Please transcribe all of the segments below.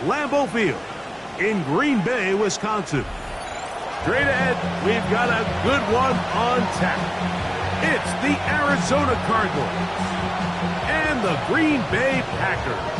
Lambeau Field in Green Bay, Wisconsin. Straight ahead, we've got a good one on tap. It's the Arizona Cardinals and the Green Bay Packers.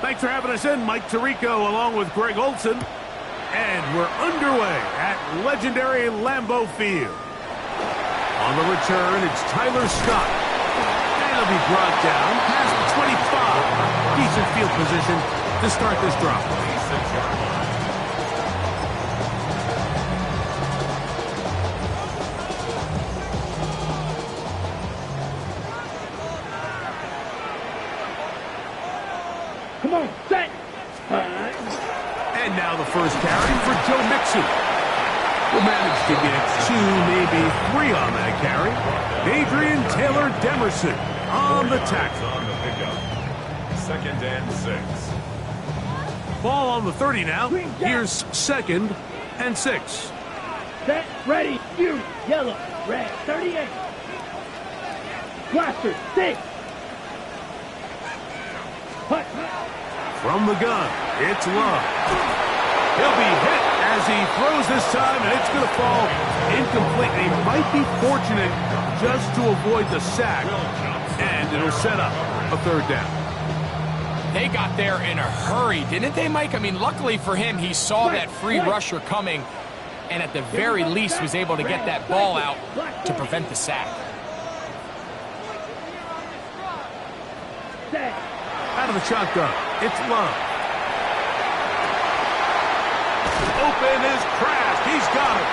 Thanks for having us in, Mike Tirico, along with Greg Olson. And we're underway at legendary Lambeau Field. On the return, it's Tyler Scott. And he'll be brought down past the 25. Decent field position to start this drive. Come on, set! And now the first carry for Joe Mixon. Will manage to get 2, maybe 3 on that carry. Adrian Taylor Demerson on the tackle. On the pickup. 2nd and 6. Ball on the 30 now. Here's 2nd and 6. Set, ready, you, yellow, red, 38. Blaster, 6. Hut. From the gun, it's Love. He'll be hit as he throws this time, and it's going to fall incomplete. He might be fortunate just to avoid the sack, and it'll set up a 3rd down. They got there in a hurry, didn't they, Mike? I mean, luckily for him, he saw that free rusher coming, and at the very least was able to get that ball out to prevent the sack. Out of the shotgun, it's Love. Open is Kraft. He's got it.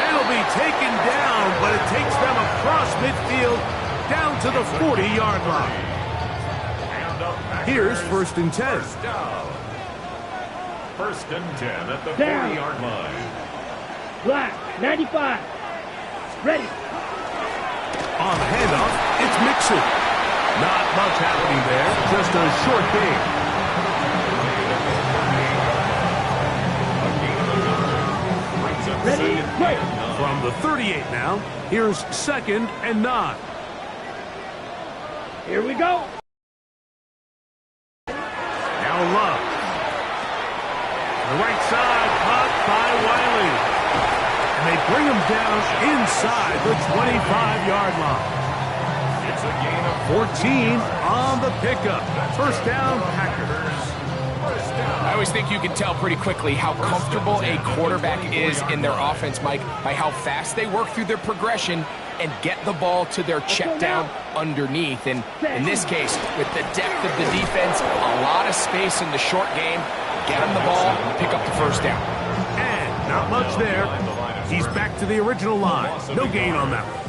And he'll be taken down, but it takes them across midfield down to the 40-yard line. Here's 1st and 10. 1st and 10 at the 40-yard line. Black, 95. Ready. On the handoff, it's Mixon. Not much happening there, just a short gain. Ready, right. From the 38 now, here's 2nd and 9. Here we go. Now Love. The right side, caught by Wiley. And they bring him down inside the 25-yard line. It's a gain of 14 on the pickup. 1st down, Packers. I always think you can tell pretty quickly how comfortable a quarterback is in their offense, Mike, by how fast they work through their progression and get the ball to their check down underneath. And in this case, with the depth of the defense, a lot of space in the short game, get them the ball, pick up the 1st down. And not much there. He's back to the original line. No gain on that one.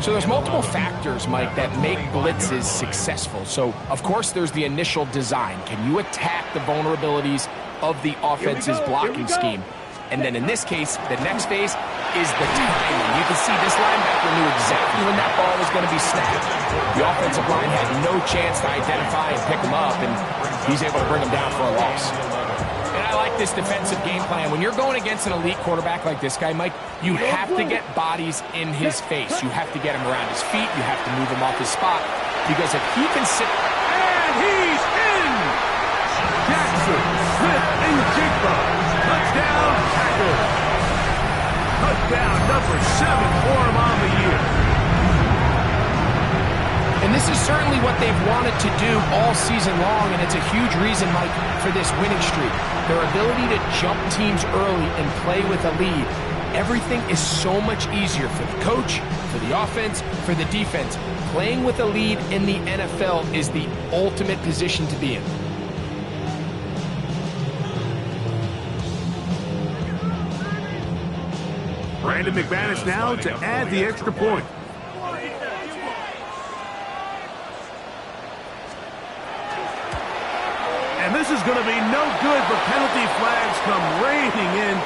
So there's multiple factors, Mike, that make blitzes successful. So, of course, there's the initial design. Can you attack the vulnerabilities of the offense's blocking scheme? And then in this case, the next phase is the timing. You can see this linebacker knew exactly when that ball was going to be snapped. The offensive line had no chance to identify and pick him up, and he's able to bring him down for a loss. And I like this defensive game plan. When you're going against an elite quarterback like this guy, Mike, you have to get bodies in his face. You have to get him around his feet. You have to move him off his spot. Because if he can sit... And he's in! Jackson, Smith, and Jigba. Touchdown, Packers. Touchdown number 7 for him on the year. And this is certainly what they've wanted to do all season long, and it's a huge reason, Mike, for this winning streak. Their ability to jump teams early and play with a lead. Everything is so much easier for the coach, for the offense, for the defense. Playing with a lead in the NFL is the ultimate position to be in. Brandon McManus now to add the extra point. And this is going to be no good, but penalty flags come raining in.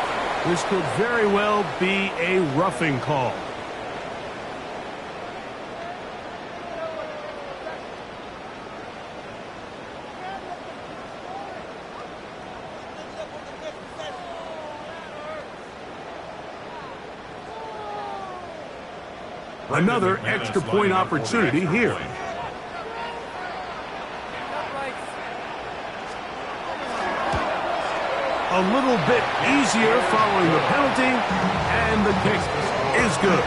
This could very well be a roughing call. Another extra point opportunity here. A little bit easier following the penalty, and the kick is good.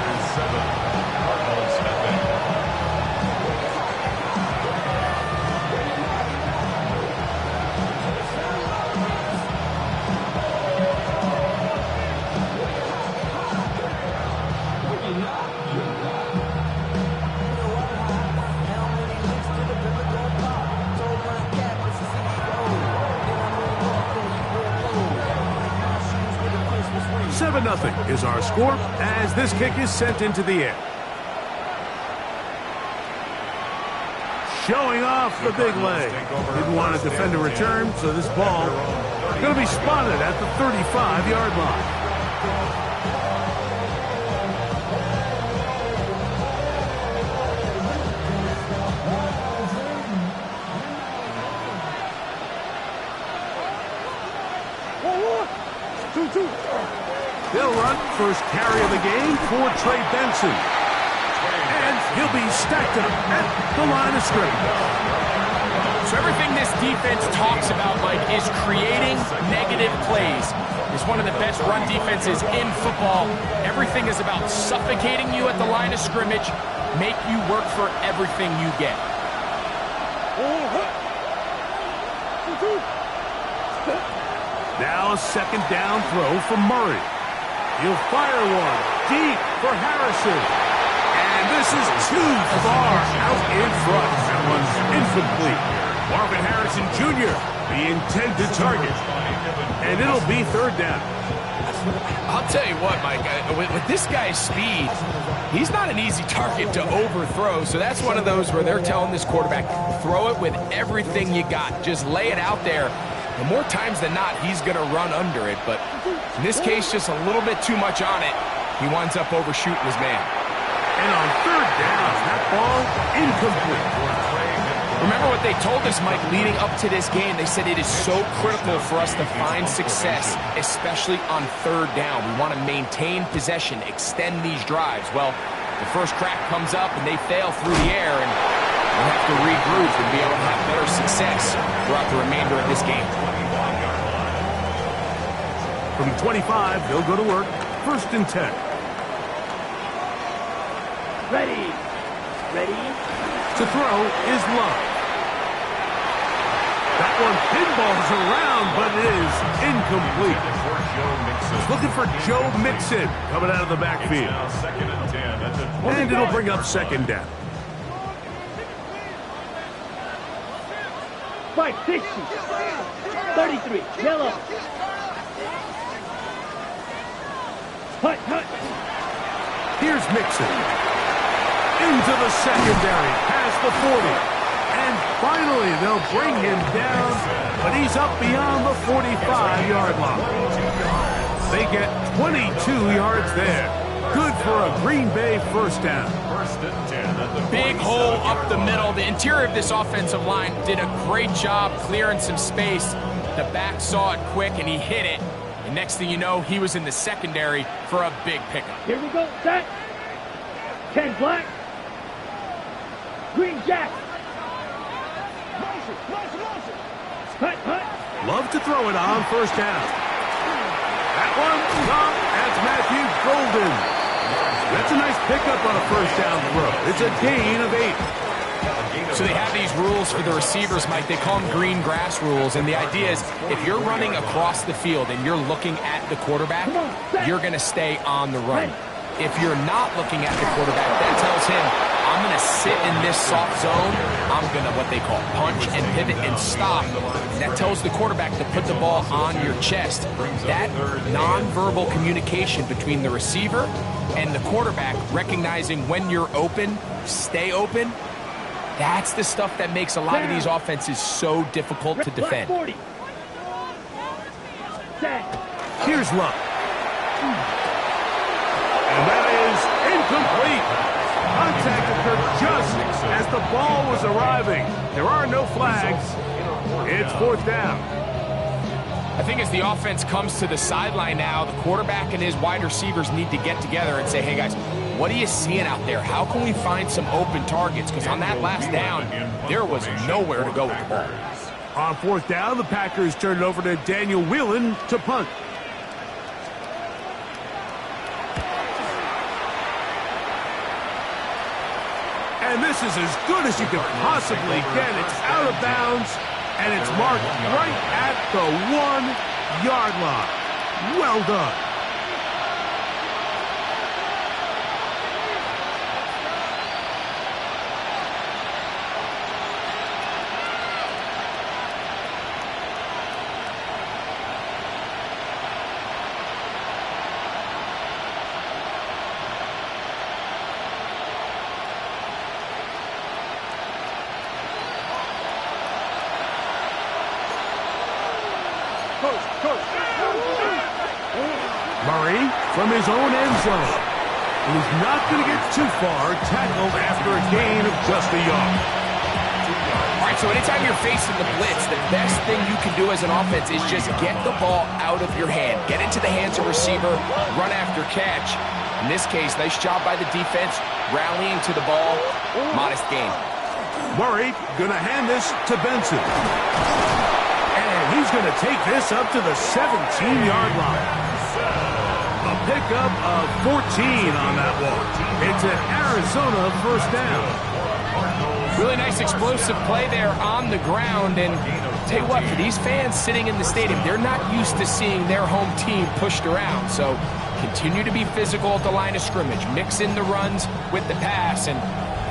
Nothing is our score as this kick is sent into the air. Showing off the big leg. Didn't want to defend a return, so this ball is going to be spotted at the 35-yard line. They'll run first carry of the game for Trey Benson. And he'll be stacked up at the line of scrimmage. So everything this defense talks about, Mike, is creating negative plays. It's one of the best run defenses in football. Everything is about suffocating you at the line of scrimmage, make you work for everything you get. Now a second down throw from Murray. He'll fire one deep for Harrison. And this is too far out in front. That one's incomplete. Marvin Harrison Jr., the intended target. And it'll be third down. I'll tell you what, Mike, with this guy's speed, he's not an easy target to overthrow. So that's one of those where they're telling this quarterback, throw it with everything you got. Just lay it out there. And more times than not, he's going to run under it. But in this case, just a little bit too much on it. He winds up overshooting his man. And on third down, that ball incomplete. Remember what they told us, Mike, leading up to this game. They said it is so critical for us to find success, especially on third down. We want to maintain possession, extend these drives. Well, the first crack comes up, and they fail through the air, and we'll have to regroup and be able to have better success throughout the remainder of this game. From 25, they'll go to work. First and 10. Ready. To throw is Love. That one pinballs around, but it is incomplete. He's looking for Joe Mixon coming out of the backfield. And it'll bring up second down. 560. 33. Yellow. Hut. Here's Mixon. Into the secondary, past the 40. And finally, they'll bring him down, but he's up beyond the 45-yard line. They get 22 yards there. Good for a Green Bay first down. Big hole up the middle. The interior of this offensive line did a great job clearing some space. The back saw it quick, and he hit it. And next thing you know, he was in the secondary for a big pickup. Here we go. Set. 10 black. Green Jack. Hut. Love to throw it on first down. That one, top. That's Matthew Golden. That's a nice pickup on a first down throw. It's a gain of 8. So they have these rules for the receivers, Mike. They call them green grass rules. And the idea is if you're running across the field and you're looking at the quarterback, you're going to stay on the run. If you're not looking at the quarterback, that tells him, I'm going to sit in this soft zone. I'm going to, what they call, punch and pivot and stop. That tells the quarterback to put the ball on your chest. That nonverbal communication between the receiver and the quarterback, recognizing when you're open, stay open, that's the stuff that makes a lot of these offenses so difficult to defend. Here's Luck. And that is incomplete. Contact occurred just as the ball was arriving. There are no flags. It's 4th down. I think as the offense comes to the sideline now, the quarterback and his wide receivers need to get together and say, hey, guys, what are you seeing out there? How can we find some open targets? Because on that last down, there was nowhere to go with the ball. On 4th down, the Packers turn it over to Daniel Whelan to punt. And this is as good as you can possibly get. It's out of bounds, and it's marked right at the 1-yard line. Well done. Murray from his own end zone. He's not going to get too far, tackled after a gain of just a yard. All right, so anytime you're facing the blitz, the best thing you can do as an offense is just get the ball out of your hand. Get into the hands of receiver, run after catch. In this case, nice job by the defense, rallying to the ball, modest gain. Murray going to hand this to Benson. And he's going to take this up to the 17-yard line. A pickup of 14 on that one. It's an Arizona 1st down. Really nice explosive play there on the ground. And tell you what, for these fans sitting in the stadium, they're not used to seeing their home team pushed around. So continue to be physical at the line of scrimmage. Mix in the runs with the pass. And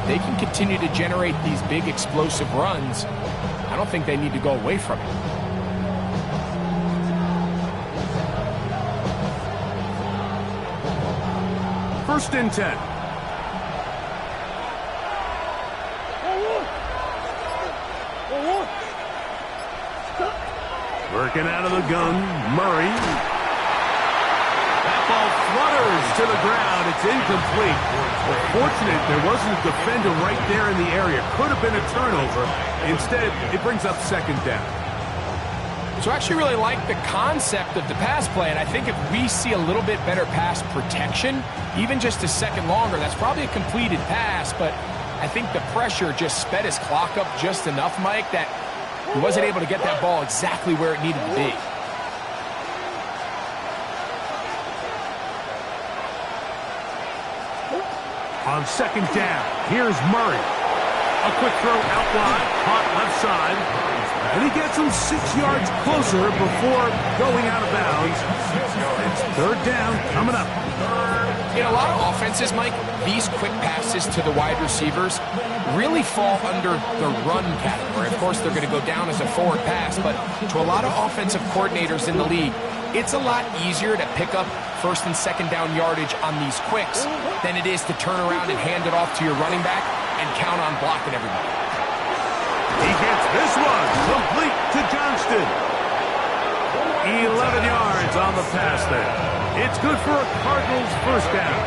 they can continue to generate these big explosive runs. I don't think they need to go away from it. 1st and 10. Working out of the gun, Murray. That ball flutters to the ground. It's incomplete. Fortunate there wasn't a defender right there in the area. Could have been a turnover. Instead, it brings up 2nd down. So I actually really like the concept of the pass play, and I think if we see a little bit better pass protection, even just a second longer, that's probably a completed pass, but I think the pressure just sped his clock up just enough, Mike, that he wasn't able to get that ball exactly where it needed to be. On 2nd down, here's Murray. A quick throw out wide, caught left side. And he gets him 6 yards closer before going out of bounds. It's 3rd down coming up. In a lot of offenses, Mike, these quick passes to the wide receivers really fall under the run category. Of course, they're going to go down as a forward pass, but to a lot of offensive coordinators in the league, it's a lot easier to pick up 1st and 2nd down yardage on these quicks than it is to turn around and hand it off to your running back and count on blocking everybody. He gets this one complete to Johnston. 11 yards on the pass there. It's good for a Cardinals 1st down.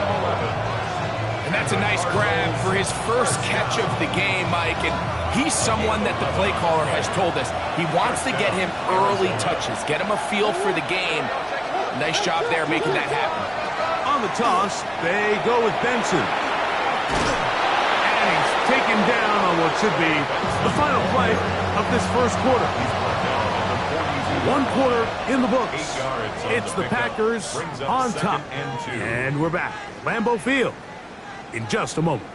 And that's a nice grab for his first catch of the game, Mike. And he's someone that the play caller has told us he wants to get him early touches, get him a feel for the game. Nice job there making that happen. On the toss, they go with Benson. And he's taken down on what should be the final play of this 1st quarter. 1 quarter in the books. It's the Packers on top. And we're back. Lambeau Field in just a moment.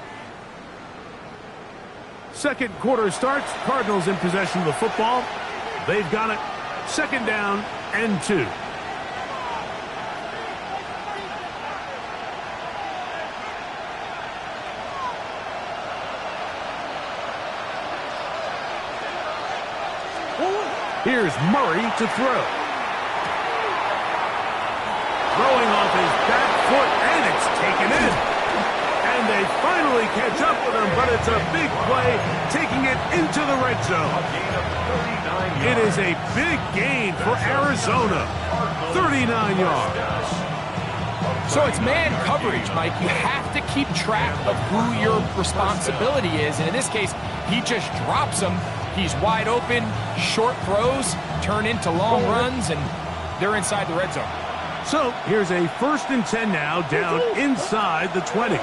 2nd quarter starts. Cardinals in possession of the football. They've got it. 2nd down and 2. Here's Murray to throw. Throwing off his back foot, and it's taken in. And they finally catch up with him, but it's a big play, taking it into the red zone. It is a big gain for Arizona. 39 yards. So it's man coverage, Mike. You have to keep track of who your responsibility is. And in this case, he just drops him. He's wide open. Short throws turn into long runs, and they're inside the red zone. So here's a 1st and 10 now, down inside the 20.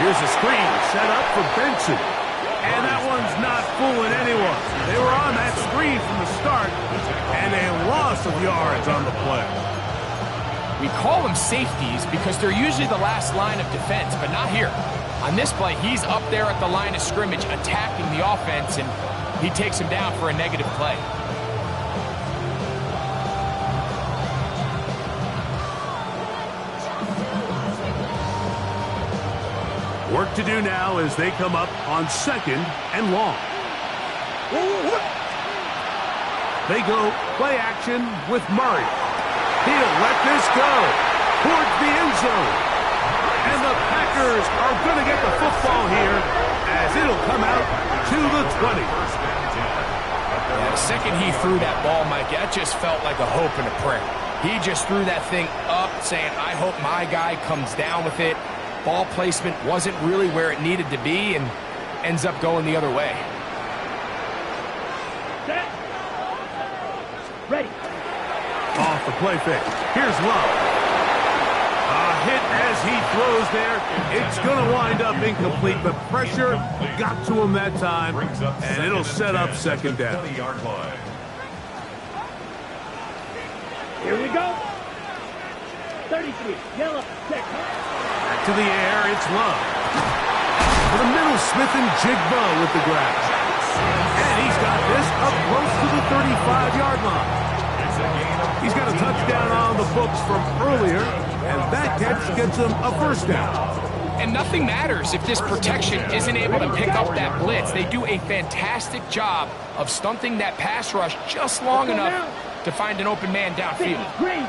Here's a screen set up for Benson. And that one's not fooling anyone. They were on that screen from the start, and a loss of yards on the play. We call them safeties because they're usually the last line of defense, but not here. On this play, he's up there at the line of scrimmage attacking the offense, and he takes him down for a negative play. Work to do now as they come up on 2nd and long. They go play action with Murray. He'll let this go towards the end zone. And the Packers are going to get the football here as it'll come out to the 20. Yeah, the second he threw that ball, Mike, that just felt like a hope and a prayer. He just threw that thing up saying, I hope my guy comes down with it. Ball placement wasn't really where it needed to be and ends up going the other way. Set. Ready. Off the play fake. Here's Love. A hit as he throws there. It's going to wind up incomplete. The pressure got to him that time, and it'll set up 2nd down. Here we go. 33. Yellow. Check. Back to the air. It's Love. For the middle, Smith and Jigba with the grab. And he's got this up close to the 35-yard line. He's got a touchdown on the books from earlier, and that catch gets him a 1st down. And nothing matters if this protection isn't able to pick up that blitz. They do a fantastic job of stunting that pass rush just long enough to find an open man downfield. Green.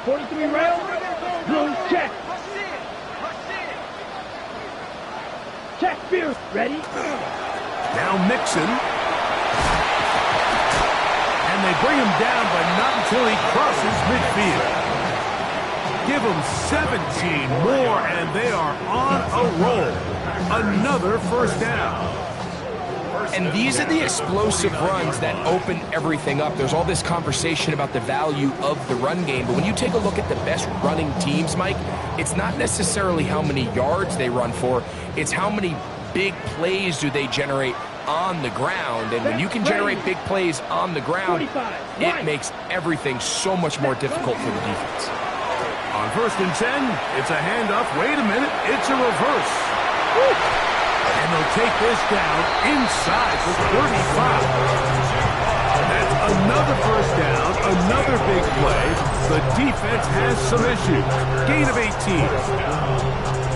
43 round. Blue check. Check Spears. Ready? Now Mixon. And they bring him down, but not until he crosses midfield. Give them 17 more, and they are on a roll. Another 1st down. And these are the explosive runs that open everything up. There's all this conversation about the value of the run game, but when you take a look at the best running teams, Mike, it's not necessarily how many yards they run for, it's how many big plays do they generate on the ground. And when you can generate big plays on the ground, it makes everything so much more difficult for the defense. On 1st and 10, it's a handoff. Wait a minute, it's a reverse. And they'll take this down inside the 35. That's another 1st down, another big play. The defense has some issues. Gain of 18.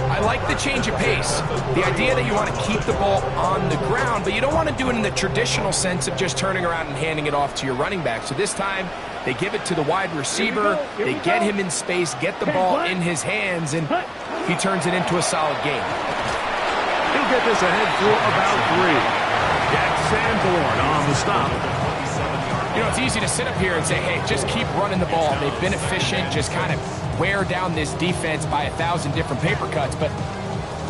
I like the change of pace. The idea that you want to keep the ball on the ground, but you don't want to do it in the traditional sense of just turning around and handing it off to your running back. So this time, they give it to the wide receiver, they get him in space, get the ball in his hands, and he turns it into a solid game. He'll get this ahead for about 3. Jack Sanborn on the stop. You know, it's easy to sit up here and say, hey, just keep running the ball. They've been efficient, just kind of wear down this defense by 1,000 different paper cuts. But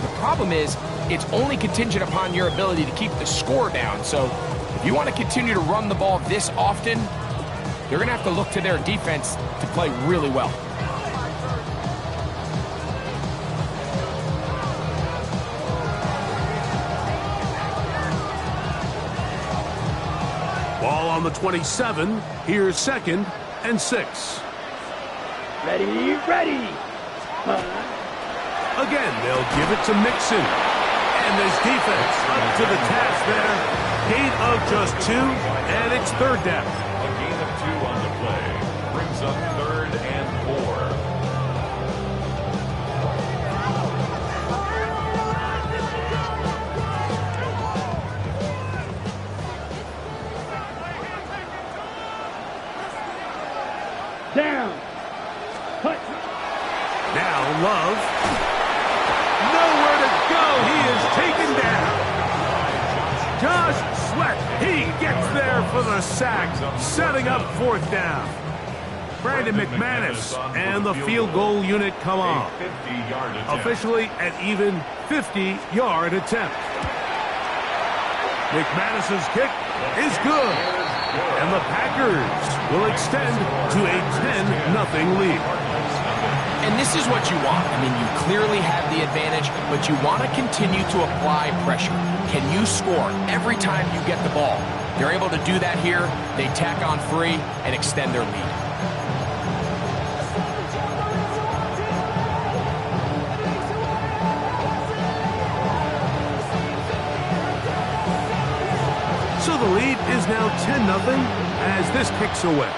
the problem is, it's only contingent upon your ability to keep the score down. So if you want to continue to run the ball this often, they're going to have to look to their defense to play really well. Ball on the 27. Here's 2nd and 6. Ready, ready. Again, they'll give it to Mixon. And this defense up to the task there. Gain of just 2, and it's 3rd down. A gain of 2 on the play brings up 3rd and 4. Nowhere to go. He is taken down. Josh Sweat, he gets there for the sack, setting up fourth down. Brandon McManus and the field goal unit come on. Officially an even 50-yard attempt. McManus's kick is good. And the Packers will extend to a 10-0 lead. And this is what you want. I mean, you clearly have the advantage, but you want to continue to apply pressure. Can you score every time you get the ball? They're able to do that here. They tack on free and extend their lead. So the lead is now 10-0 as this kicks away.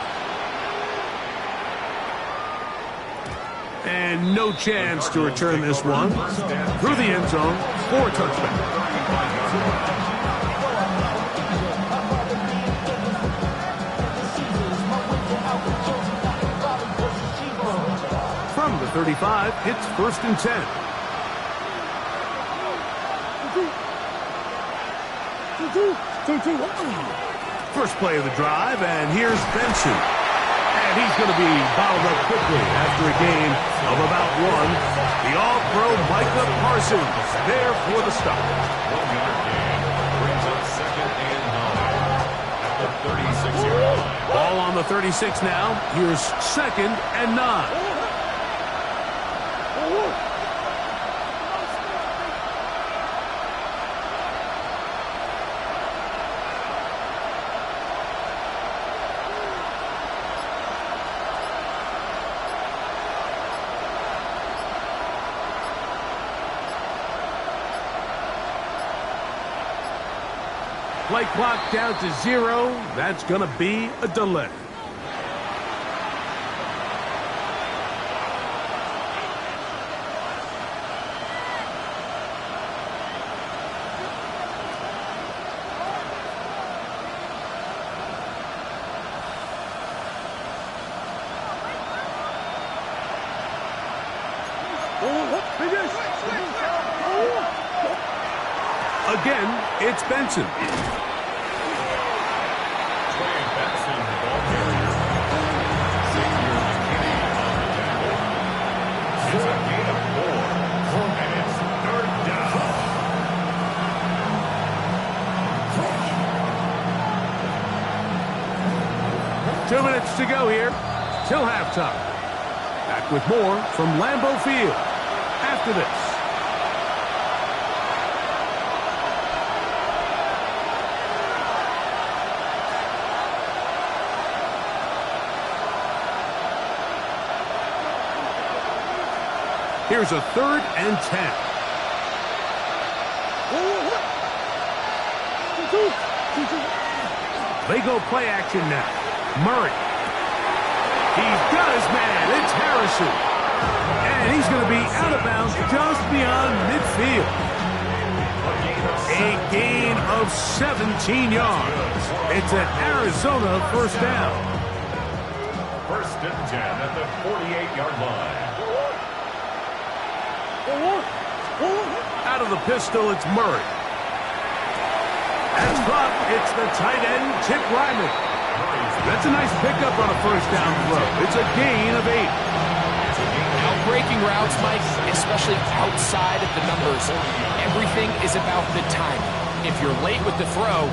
And no chance to return this one. Through the end zone for a touchdown. From the 35, it's 1st and 10. First play of the drive, and here's Benson. And he's going to be bottled up quickly after a gain of about 1. The all-pro Micah Parsons there for the stop. 1-yard gain brings up 2nd and 9 at the 36-yard line. Ball on the 36 now. Here's 2nd and 9. Play clock down to 0. That's going to be a delay. Again, it's Benson. Trey Benson, the ball carrier. Xavier McKinney on the tackle. It's a gain of 4. And it's 3rd down. Two minutes to go here till halftime. Back with more from Lambeau Field after this. Here's a 3rd and 10. They go play action now. Murray. He's got his man. It's Harrison. And he's going to be out of bounds just beyond midfield. A gain of 17 yards. It's an Arizona 1st down. 1st and 10 at the 48-yard line. Out of the pistol, it's Murray. That's dropped. It's the tight end, Chip Ryman. That's a nice pickup on a 1st down throw. It's a gain of 8. Now, breaking routes, Mike, especially outside of the numbers, everything is about the timing. If you're late with the throw,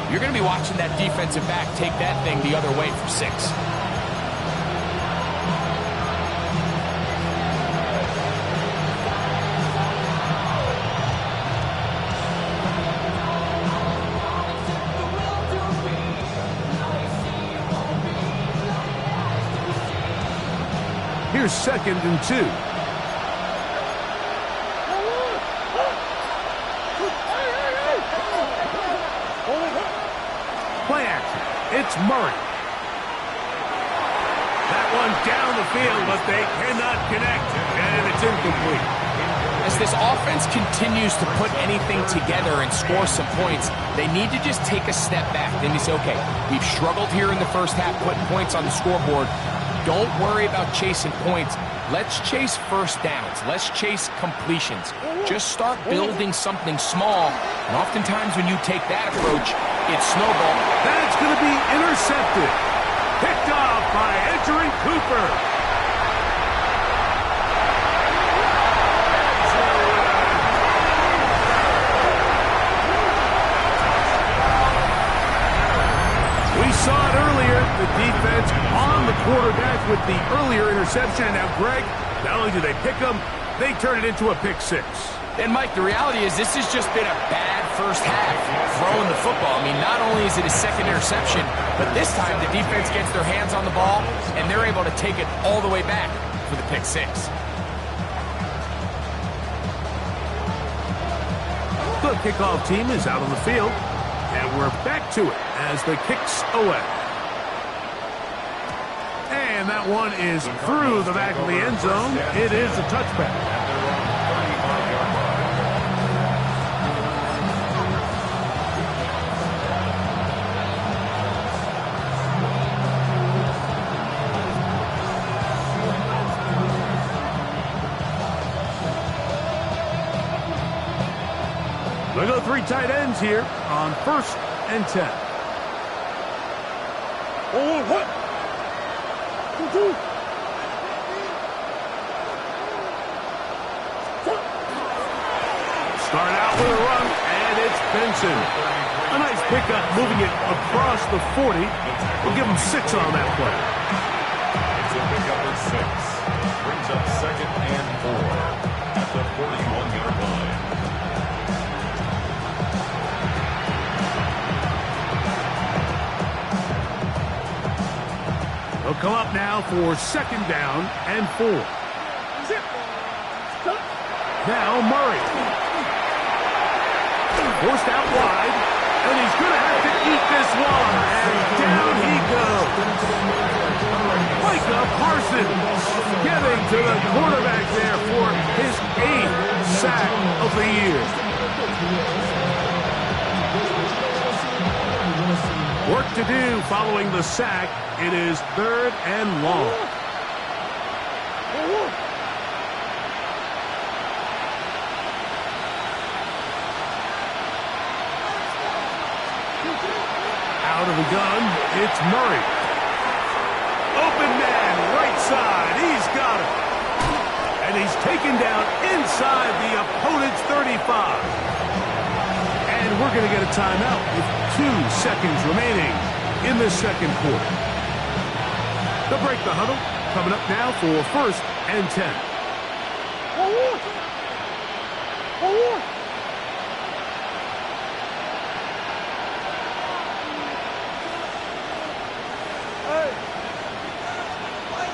you're going to be watching that defensive back take that thing the other way for 6. Here's 2nd and 2. Play action. It's Murray. That one down the field, but they cannot connect, and it's incomplete. As this offense continues to put anything together and score some points, they need to just take a step back. Then you say, okay, we've struggled here in the 1st half putting points on the scoreboard. Don't worry about chasing points. let's chase first downs. Let's chase completions. Just start building something small. And oftentimes when you take that approach, it snowballs. That's going to be intercepted. Picked off by Edgerrin Cooper. We saw it earlier, the defense on the quarterback with the earlier interception. Now, Greg, not only do they pick them, they turn it into a pick six. And, Mike, the reality is this has just been a bad first half throwing the football. I mean, not only is it his second interception, but this time the defense gets their hands on the ball, and they're able to take it all the way back for the pick six. The kickoff team is out on the field, and we're back to it as the kicks away. And that one is through the back of the end zone. It is a touchback. We go three tight ends here on 1st and 10. Start out with a run, and it's Benson. A nice pickup, moving it across the 40. We'll give him 6 on that play. It's a pickup of 6. Brings up 2nd and 4 at the 41-yard line. They'll come up now for 2nd down and 4. Now Murray. Forced out wide, and he's going to have to eat this one. And down he goes. Micah Parsons getting to the quarterback there for his 8th sack of the year. Work to do following the sack. It is 3rd and long. Out of the gun, it's Murray. Open man, right side. He's got it. And he's taken down inside the opponent's 35. And we're going to get a timeout with 2 seconds remaining in the second quarter. They'll break the huddle. Coming up now for 1st and 10.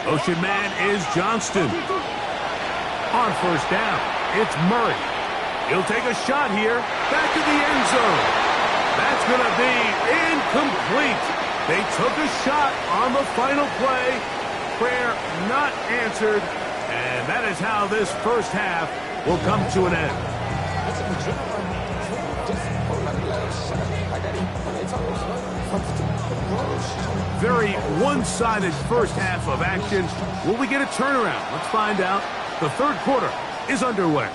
Motion man is Johnston. On 1st down, it's Murray. He'll take a shot here. Back to the end zone. That's going to be incomplete. They took a shot on the final play. Prayer not answered. And that is how this first half will come to an end. Very one-sided first half of action. Will we get a turnaround? Let's find out. The third quarter is underway.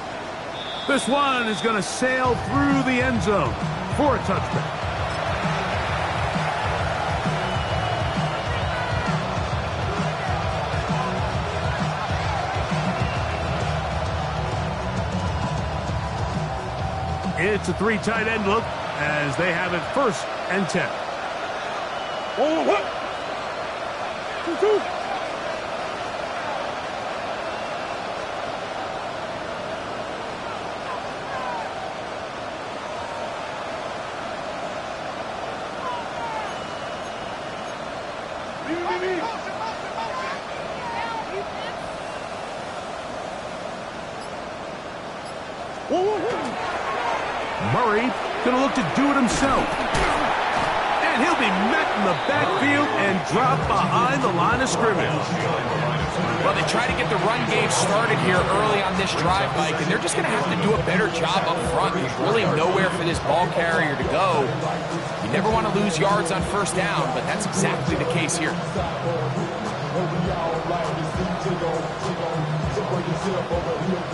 This one is going to sail through the end zone for a touchback. It's a 3 tight end look as they have it 1st and 10. Murray going to look to do it himself. And he'll be met in the backfield and drop behind the line of scrimmage. Well, they try to get the run game started here early on this drive, Mike, and they're just going to have to do a better job up front. There's really nowhere for this ball carrier to go. You never want to lose yards on 1st down, but that's exactly the case here.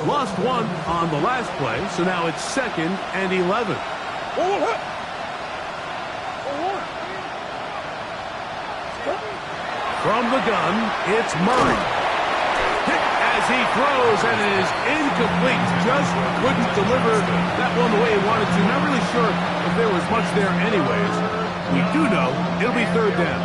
Lost one on the last play, so now it's 2nd and 11. From the gun, it's Murray. Hit as he throws, and it is incomplete. Just couldn't deliver that one the way he wanted to. Not really sure if there was much there anyways. We do know it'll be 3rd down.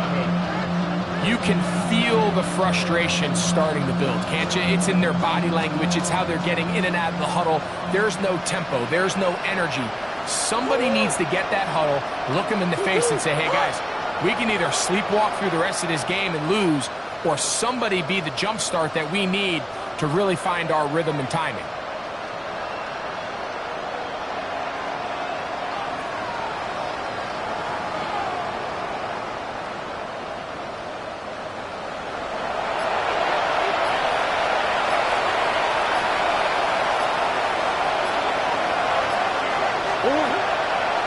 You can feel the frustration starting to build, can't you? It's in their body language. It's how they're getting in and out of the huddle. There's no tempo. There's no energy. Somebody needs to get that huddle, look them in the face and say, hey, guys, we can either sleepwalk through the rest of this game and lose, or somebody be the jump start that we need to really find our rhythm and timing.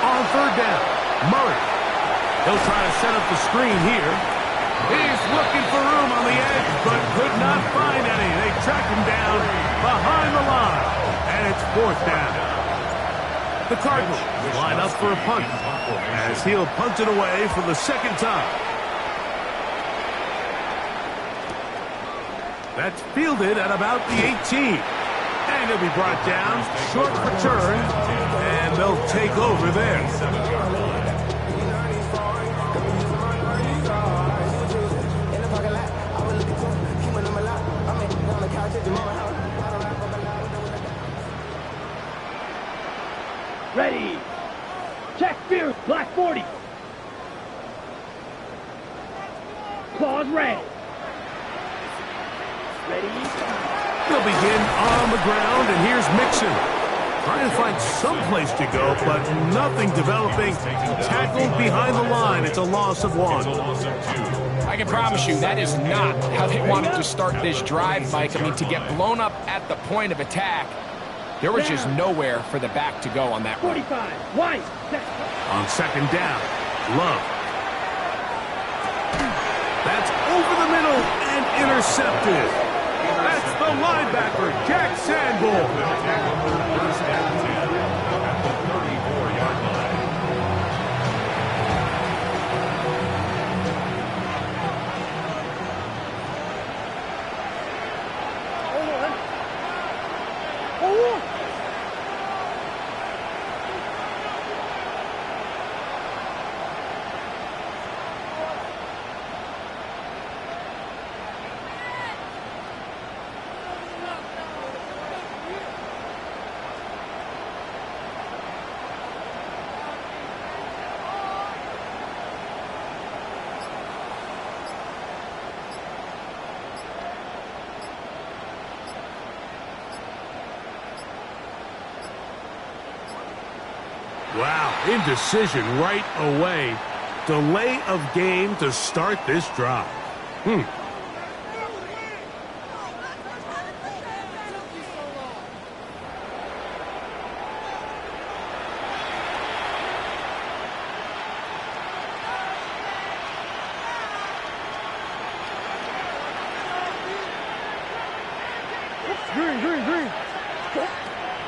On 3rd down, Murray. He'll try to set up the screen here. He's looking for room on the edge, but could not find any. They track him down behind the line, and it's 4th down. The Cardinals line up for a punt as he'll punt it away for the 2nd time. That's fielded at about the 18. And he'll be brought down, short return, and they'll take over there. Ready. Check fear. Black 40. Claws red. Ready. They'll begin on the ground, and here's Mixon. Trying to find some place to go, but nothing developing. Tackled behind the line. It's a loss of 1. I can promise you that is not how they wanted to start this drive, Mike. I mean, to get blown up at the point of attack, there was just nowhere for the back to go on that run. 45. White. On 2nd down, Love. That's over the middle and intercepted. That's the linebacker, Jack Sanborn. First down 10 at the 34-yard line. Wow, indecision right away. Delay of game to start this drive.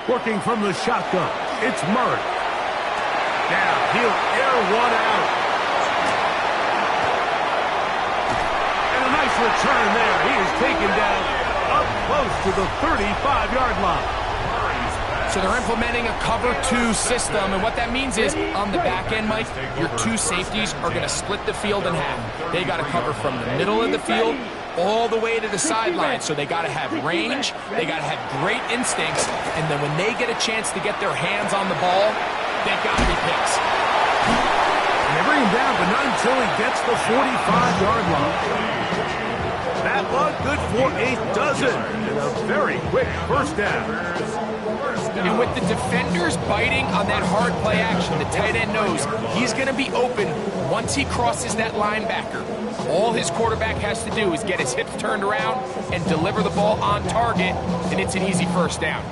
Working from the shotgun, it's Murray. Now he'll air one out. And a nice return there. He is taken down up close to the 35-yard line. So they're implementing a cover 2 system, and what that means is on the back end, Mike, your 2 safeties are going to split the field in half. They got to cover from the middle of the field all the way to the sideline. So they got to have range, they got to have great instincts, and then when they get a chance to get their hands on the ball, they've got to be picks. And they bring him down, but not until he gets the 45-yard line. That one good for a dozen. And a very quick first down. And with the defenders biting on that hard play action, the tight end knows he's going to be open once he crosses that linebacker. All his quarterback has to do is get his hips turned around and deliver the ball on target, and it's an easy first down.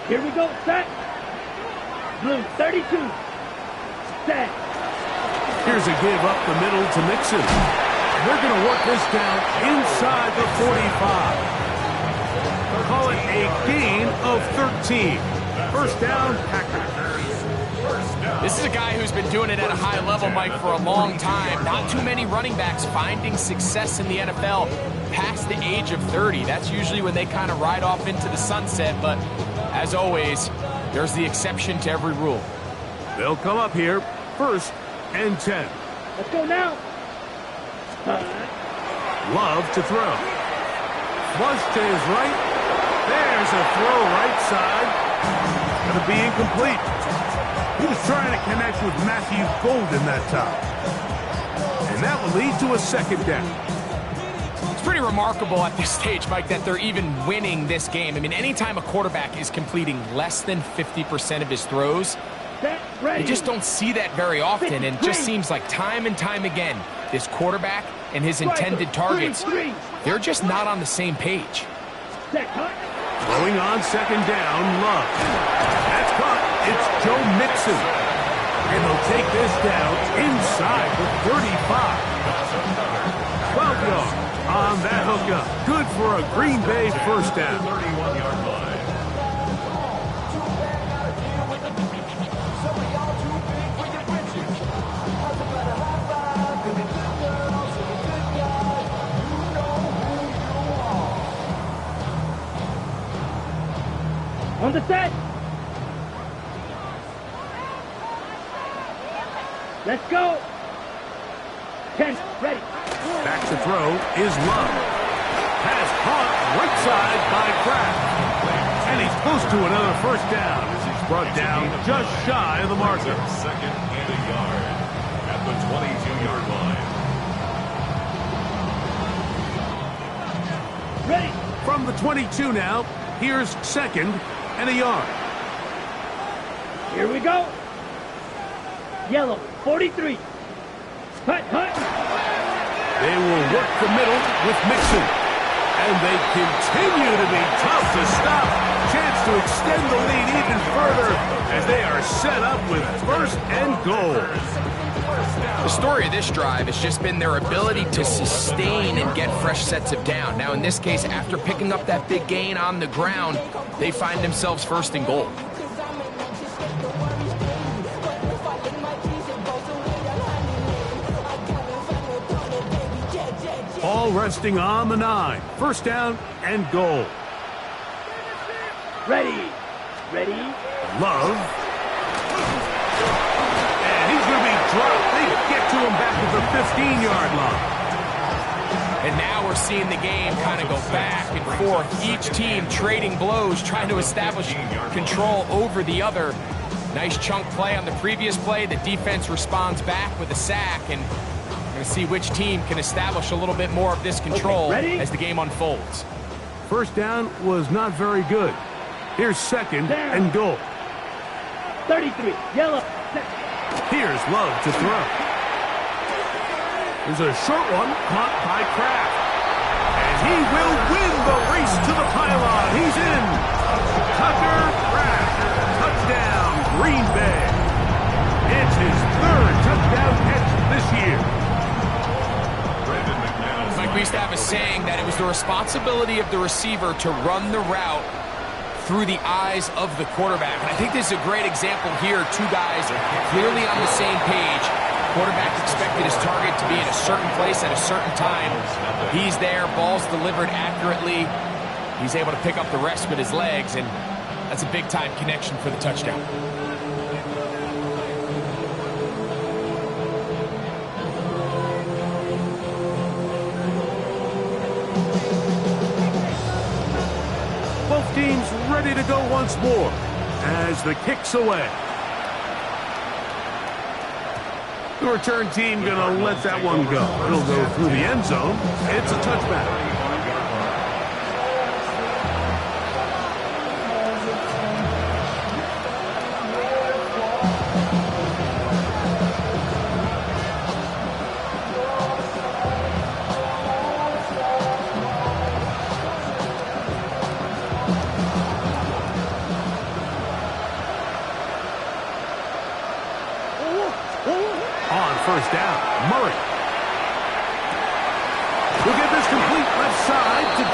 Here we go. Set. Blue 32. Set. Here's a give up the middle to Mixon. they're going to work this down inside the 45. Call it a gain of 13. First down, Packers. This is a guy who's been doing it at a high level, Mike, for a long time. Not too many running backs finding success in the NFL past the age of 30. That's usually when they kind of ride off into the sunset, but as always, there's the exception to every rule. They'll come up here, first and 10. Let's go now. Love to throw. Flush to his right. There's a throw right side. Going to be incomplete. He was trying to connect with Matthew Golden that time. And that will lead to a second down. It's pretty remarkable at this stage, Mike, that they're even winning this game. I mean, anytime a quarterback is completing less than 50% of his throws, you just don't see that very often, and it just seems like time and time again, this quarterback and his intended targets, they're just not on the same page. Throwing on second down, Love. That's caught. It's Joe Mixon. And they'll take this down inside the 35. 12 yards on that hookup. Good for a Green Bay first down. 31-yard line. On the set. Let's go. 10, ready. Back to throw is Love. Pass caught right side by Kraft. And he's close to another first down as he's brought down just shy of the marker. Second and a yard at the 22-yard line. Ready. From the 22 now, here's second and a yard. Here we go. Yellow, 43. Hut, hut. They will work the middle with Mixon. And they continue to be tough to stop. Chance to extend the lead even further as they are set up with first and goal. The story of this drive has just been their ability to sustain and get fresh sets of down. Now, in this case, after picking up that big gain on the ground, they find themselves first and goal. All resting on the 9. First down and goal. Ready. Ready. Love. And he's going to be dropped. They get to him back at the 15-yard line. And now we're seeing the game kind of go back and forth. Each team trading blows, trying to establish control over the other. Nice chunk play on the previous play. The defense responds back with a sack, and we're going to see which team can establish a little bit more of this control as the game unfolds. First down was not very good. Here's second and goal. 33, yellow. Here's Love to throw. There's a short one caught by Kraft. And he will win the race to the pylon. He's in. Tucker Kraft. Touchdown, Green Bay. It's his third touchdown catch this year. Mike, we used to have a saying that it was the responsibility of the receiver to run the route through the eyes of the quarterback. And I think this is a great example here. Two guys clearly on the same page. Quarterback expected his target to be in a certain place at a certain time. He's there, ball's delivered accurately. He's able to pick up the rest with his legs, and that's a big-time connection for the touchdown. Both teams ready to go once more as the kick's away. The return team going to let that one go. It'll go through the end zone. It's a touchback. On first down, Murray.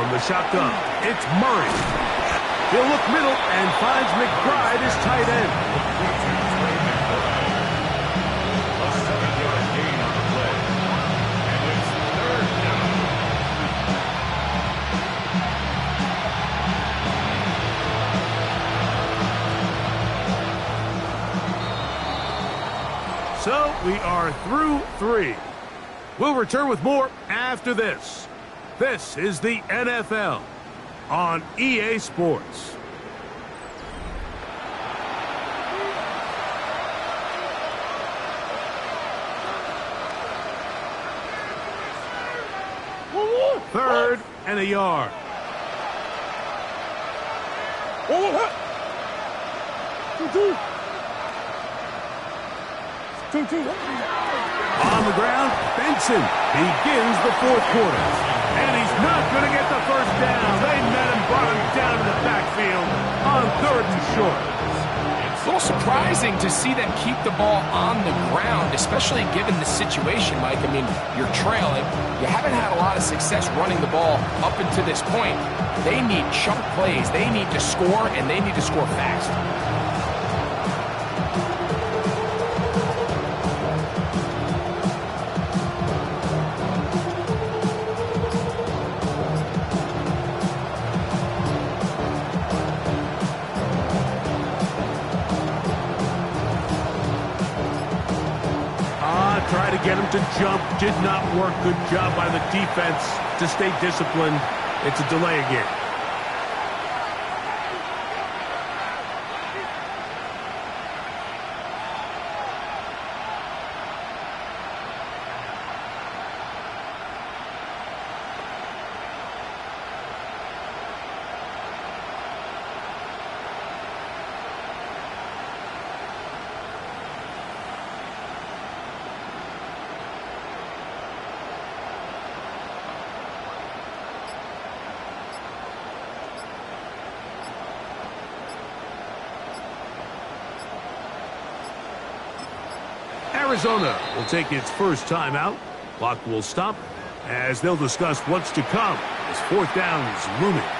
From the shotgun, it's Murray. He'll look middle and finds McBride as tight end. A 7-yard gain on the play. And it's 3rd down. So we are through 3. We'll return with more after this. This is the NFL on EA Sports. Third and a yard. On the ground, Benson begins the 4th quarter. And he's not going to get the first down. They met him, brought him down to the backfield on 3rd and short. It's a little surprising to see them keep the ball on the ground, especially given the situation, Mike. I mean, you're trailing. You haven't had a lot of success running the ball up until this point. They need chunk plays. They need to score, and they need to score fast. Try to get him to jump. Did not work. Good job by the defense to stay disciplined. It's a delay again. Arizona will take its first timeout. Clock will stop as they'll discuss what's to come as 4th down is looming.